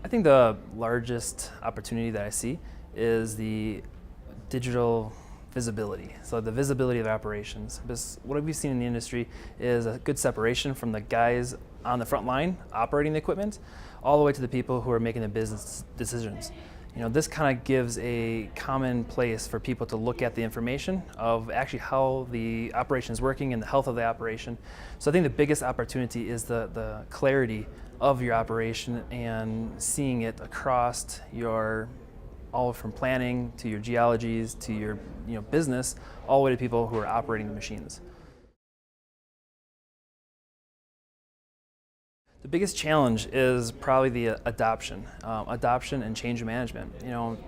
I think the largest opportunity that I see is the digital visibility. So the visibility of operations. Because what we've seen in the industry is a good separation from the guys on the front line operating the equipment all the way to the people who are making the business decisions. This kind of gives a common place for people to look at the information of actually how the operation is working and the health of the operation. So I think the biggest opportunity is the clarity of your operation and seeing it across your, all from planning to your geologies to your business, all the way to people who are operating the machines. The biggest challenge is probably the adoption and change management.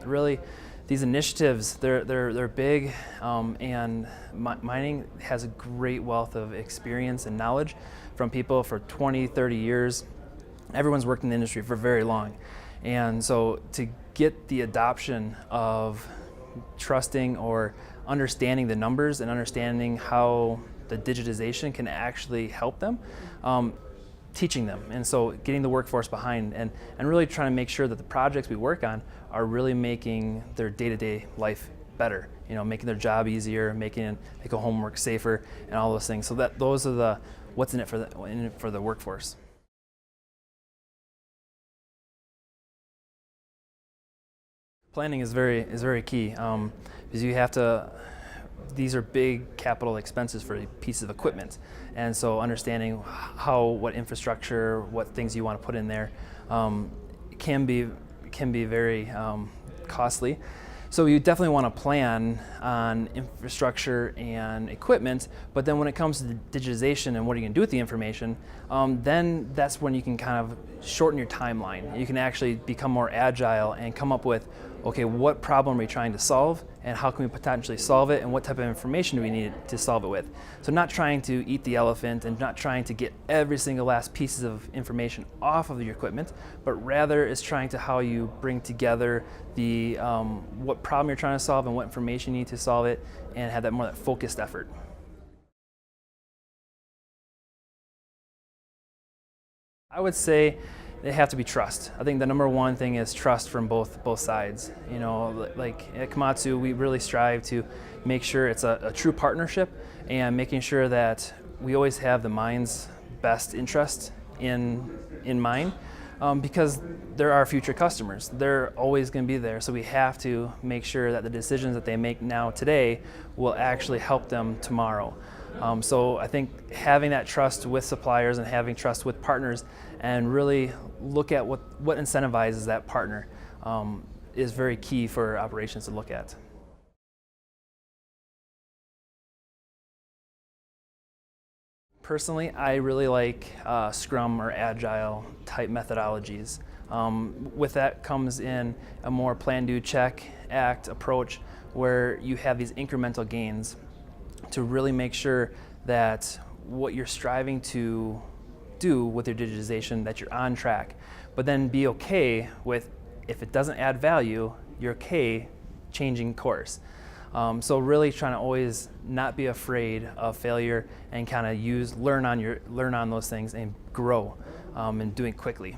Really, these initiatives, they're big, and mining has a great wealth of experience and knowledge from people for 20, 30 years. Everyone's worked in the industry for very long. And so to get the adoption of trusting or understanding the numbers and understanding how the digitization can actually help them, teaching them, and so getting the workforce behind and really trying to make sure that the projects we work on are really making their day-to-day life better, making their job easier, making homework safer, and all those things. So those are the what's in it for the workforce. Planning is very key, because you have to. These are big capital expenses for a piece of equipment, and so understanding what infrastructure, what things you want to put in there, can be very costly. So you definitely want to plan on infrastructure and equipment, but then when it comes to digitization and what are you going to do with the information, then that's when you can kind of shorten your timeline. You can actually become more agile and come up with, okay, what problem are we trying to solve and how can we potentially solve it and what type of information do we need to solve it with. So not trying to eat the elephant and not trying to get every single last pieces of information off of your equipment, but rather is trying to how you bring together the what problem you're trying to solve and what information you need to solve it and have that focused effort. I would say they have to be trust. I think the number one thing is trust from both sides. Like at Komatsu, we really strive to make sure it's a true partnership and making sure that we always have the mine's best interest in mind, because they're our future customers. They're always going to be there, so we have to make sure that the decisions that they make now today will actually help them tomorrow. So I think having that trust with suppliers and having trust with partners and really look at what incentivizes that partner is very key for operations to look at. Personally, I really like Scrum or Agile type methodologies. With that comes in a more plan, do, check, act approach where you have these incremental gains to really make sure that what you're striving to do with your digitization, that you're on track, but then be okay with, if it doesn't add value, you're okay changing course. So really trying to always not be afraid of failure and kind of learn on those things and grow and doing quickly.